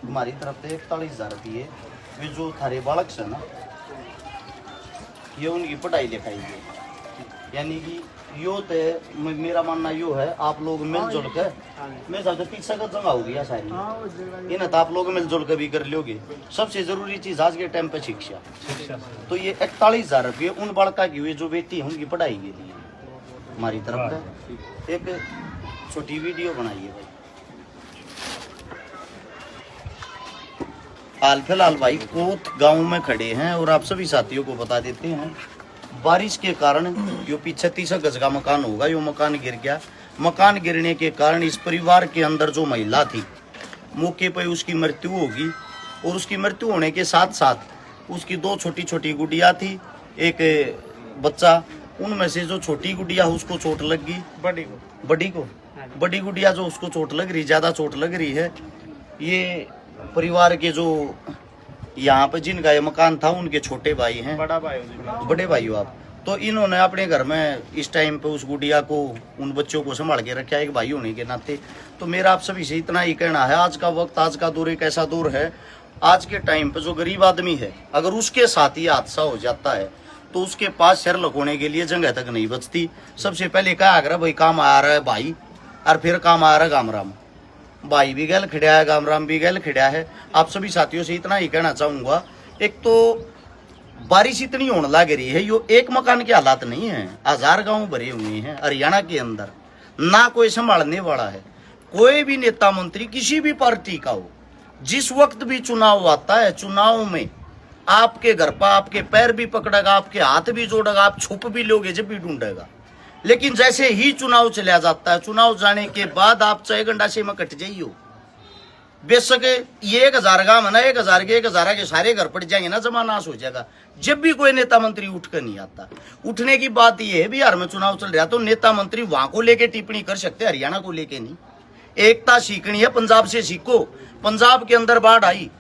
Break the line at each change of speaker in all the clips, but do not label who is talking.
तुम्हारी तरफ से 41,000 रुपये। वे जो थारे बालक से ना, ये उनकी पढ़ाई लिखाई है, यानी कि यो तो मेरा मानना यो है, आप लोग मिलजुल कर, मेरे साथ 30 का जगह होगी या सारी इन तो आप लोग मिलजुल कर भी कर लोगे। सबसे जरूरी चीज आज के टाइम पे शिक्षा। तो ये 41,000 रुपये उन बालका की हुई जो बेटी है उनकी पढ़ाई के लिए हमारी तरफ से एक छोटी वीडियो बनाइए भाई। हाल फिलहाल भाई कोत गांव में खड़े हैं और आप सभी साथियों को बता देते हैं, बारिश के कारण यो पीछे 30 गज का मकान होगा, यो मकान गिर गया। मकान गिरने के कारण इस परिवार के अंदर जो महिला थी मौके पर उसकी मृत्यु होगी और उसकी मृत्यु होने के साथ साथ उसकी 2 छोटी छोटी गुड़िया थी, एक बच्चा। उनमें से जो छोटी गुड़िया उसको चोट लग गई, बड़ी गुड़िया जो उसको चोट लग रही, ज्यादा चोट लग रही है। ये परिवार के जो यहाँ पे जिनका ये मकान था उनके छोटे भाई हैं, बड़े भाई हो आप। तो इन्होंने अपने घर में इस टाइम पे उस गुड़िया को, उन बच्चों को संभाल के रखा एक भाई होने के नाते। तो मेरा आप सभी से इतना ही कहना है, आज का वक्त, आज का दौर एक ऐसा दौर है, आज के टाइम पे जो गरीब आदमी है अगर उसके साथ ही हादसा हो जाता है तो उसके पास सिर लगोने के लिए जगह तक नहीं बचती। सबसे पहले क्या आग्रह भाई, काम आ रहा है भाई, और फिर काम आ रहा है गाम राम। भाई भी गल खड़ा है, गाम राम भी गल खड़ा है। आप सभी साथियों से इतना ही कहना चाहूंगा, एक तो बारिश इतनी होने लग रही है, यो एक मकान के हालात नहीं है, 1000 गांव भरे हुए हैं हरियाणा के अंदर, ना कोई संभालने वाला है। कोई भी नेता मंत्री किसी भी पार्टी का हो, जिस वक्त भी चुनाव आता है, चुनाव में आपके घर पर आपके पैर भी पकड़ेगा, आपके हाथ भी जोड़ेगा, आप छुप भी लोगे, जब भी ढूंढेगा। लेकिन जैसे ही चुनाव चला जाता है, चुनाव जाने के बाद आप 6 गंडासे में कट जाइयो, बेशक ये 1000 गांव है ना, 1000 के सारे घर पड़ जाएंगे ना, जमा नाश हो जाएगा। जब भी कोई नेता मंत्री उठ कर नहीं आता, उठने की बात ये है, बिहार में चुनाव चल रहा तो नेता मंत्री वहां को लेके टिप्पणी कर सकते, हरियाणा को लेके नहीं। एकता सीखनी है, पंजाब से सीखो। पंजाब के अंदर बाढ़ आई,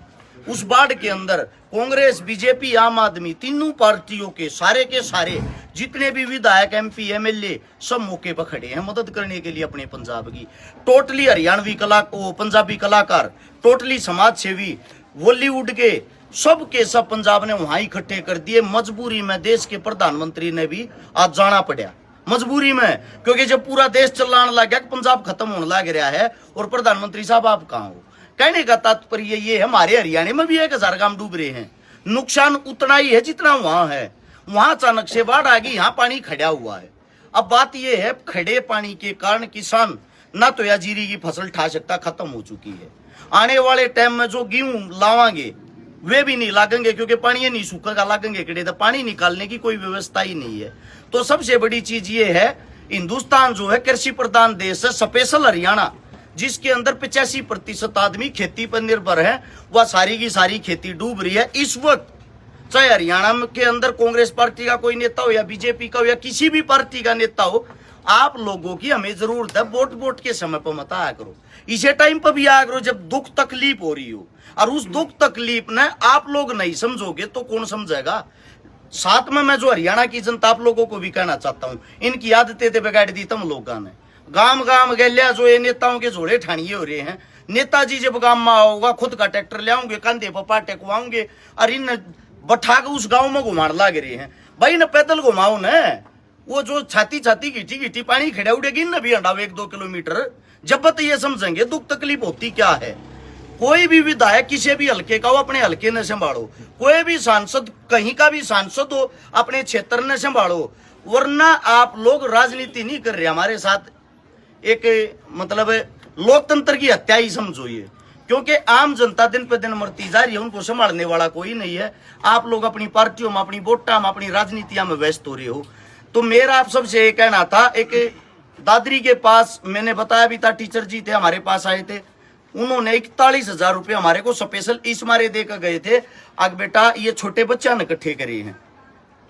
उस बाढ़ के अंदर कांग्रेस, बीजेपी, आम आदमी, तीनों पार्टियों के सारे जितने भी विधायक, एमपी, एमएलए सब मौके पर खड़े हैं मदद करने के लिए अपने पंजाब की। टोटली हरियाणवी पंजाबी कलाकार, टोटली समाज सेवी, बॉलीवुड के सब पंजाब ने वहां इकट्ठे कर दिए। मजबूरी में देश के प्रधानमंत्री ने भी आज जाना पड़ा, मजबूरी में, क्योंकि जब पूरा देश चलाने लग गया, पंजाब खत्म होने लग रहा है और प्रधानमंत्री साहब आप कहाँ हो। कहने का तात्पर्य ये है, हमारे हरियाणा में भी 1000 गांव डूब रहे हैं, नुकसान उतना ही है जितना वहां है। वहां अचानक से बाढ़ आ गई, यहाँ पानी खड़ा हुआ है। अब बात यह है, खड़े पानी के कारण किसान ना तो या जीरी की फसल ठा सकता, खत्म हो चुकी है। आने वाले टाइम में जो गेहूं लावांगे वे भी नहीं लागेंगे, क्योंकि पानी नहीं सूखेगा, लागेंगे किड़े, तो पानी निकालने की कोई व्यवस्था ही नहीं है। तो सबसे बड़ी चीज ये है, हिंदुस्तान जो है कृषि प्रधान देश है, स्पेशल हरियाणा, जिसके अंदर 85% आदमी खेती पर निर्भर है, वह सारी की सारी खेती डूब रही है इस वक्त। चाहे हरियाणा के अंदर कांग्रेस पार्टी का कोई नेता हो या बीजेपी का हो या किसी भी पार्टी का नेता हो, आप लोगों की हमें जरूरत है, वोट के समय पर मत आया करो, इसे टाइम पर भी आया करो जब दुख तकलीफ हो रही हो। और उस दुख तकलीफ ने आप लोग नहीं समझोगे तो कौन समझेगा। साथ में मैं जो हरियाणा की जनता आप लोगों को भी कहना चाहता हूँ, इनकी आदतें तो बिगाड़ दी तुम लोगों ने। गांव गलिया जो ये नेताओं के जोड़े ठानिए हो रहे हैं, नेताजी जब गांव में आओगा खुद का ट्रैक्टर ले आऊंगे, कंधे पर पाटे को आऊंगे और इन बैठा के उस गांव में घुमाने लग रहे हैं। भाई न पैदल घुमाओ न, वो जो छाती घिटी पानी खड़ा उड़ेगी न भी हटाओ 1-2 किलोमीटर, जब तक ये समझेंगे दुख तकलीफ होती क्या है। कोई भी विधायक किसी भी हल्के का हो, अपने हल्के ने संभालो। कोई भी सांसद, कहीं का भी सांसद हो, अपने क्षेत्र ने संभालो, वरना आप लोग राजनीति नहीं कर रहे हमारे साथ, एक मतलब लोकतंत्र की हत्या ही समझो ये। क्योंकि आम जनता दिन पे दिन मरती जा रही है, उनको संभालने वाला कोई नहीं है। आप लोग अपनी पार्टियों में, अपनी वोटा में, अपनी राजनीतियां में व्यस्त हो रहे हो। तो मेरा आप सबसे ये कहना था, एक दादरी के पास मैंने बताया भी था, टीचर जी थे हमारे पास आए थे, उन्होंने 41,000 रुपये हमारे को स्पेशल इस मारे देकर गए थे। आग बेटा ये छोटे बच्चा ने इकट्ठे करे हैं,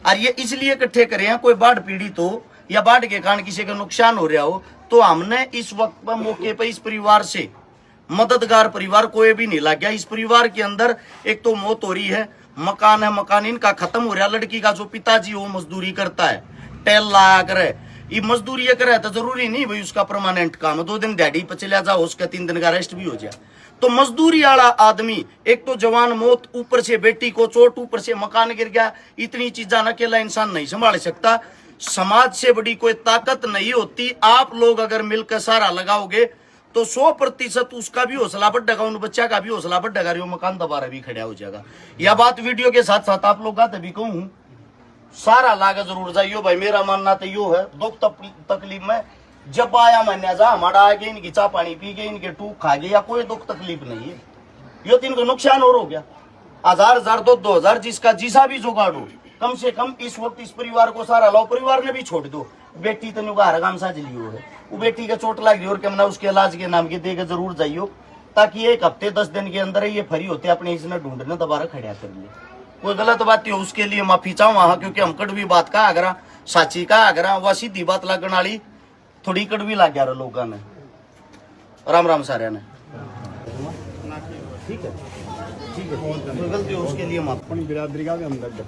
और ये इसलिए इकट्ठे करे हैं, कोई बाढ़ पीड़ित हो या बाढ़ के कारण किसी का नुकसान हो रहा हो, तो हमने इस वक्त पर मौके पर इस परिवार से, मददगार परिवार कोई भी नहीं लग गया। इस परिवार के अंदर एक तो मौत हो रही है, मकान है, मकान इनका खत्म हो रहा। लड़की का जो पिताजी वो मजदूरी करता है, टेल लाया करे, ये मजदूरी करे तो जरूरी नहीं भाई उसका परमानेंट काम है, 2 दिन दिहाड़ी पर चला जाओ, उसका 3 दिन का रेस्ट भी हो जाए। तो मजदूरी वाला आदमी, एक तो जवान मौत, ऊपर से बेटी को चोट, ऊपर से मकान गिर गया, इतनी चीजें अकेला इंसान नहीं संभाल सकता। समाज से बड़ी कोई ताकत नहीं होती। आप लोग अगर मिलकर सारा लगाओगे तो 100% उसका भी हौसला बढ़ेगा, उन बच्चा का भी हौसला बढ़ेगा, वो मकान दोबारा भी खड़ा हो जाएगा। यह बात वीडियो के साथ साथ आप लोग का तभी कहूँ, सारा लागे जरूर जाइयो भाई। मेरा मानना तो यो है, दुख तकलीफ में जब आया मैंने जा हमारा आगे इनकी चाय पानी पी गए, इनके टूक खा गए, या कोई दुख तकलीफ नहीं है। यो तो इनको नुकसान और हो गया, 1000 2000 जिसका जिसा भी जुगाड़ हो, कम से कम इस वक्त इस परिवार को सारा लाओ। परिवार ने भी छोड़ दो, बेटी तनु का हरगाम साझ लियो है, वो बेटी का चोट लगी और क्या उसके इलाज के नाम के देकर जरूर जाइयो, ताकि 1 हफ्ते 10 दिन के अंदर ये फ्री होते अपने इसने ढूंढने दोबारा खड़ा कर लिए। कोई गलत बात हो उसके लिए माफी चाहूँ वहां, क्योंकि हम कड़वी बात का आगरा, साची का आगरा, वह सीधी बात लगने वाली थोड़ी कड़वी लग गया लोगों ने। राम राम सारे ने। ठीक है, ठीक है, कोई गलती हो उसके लिए माफ।
बिरादरी का भी हमदर्द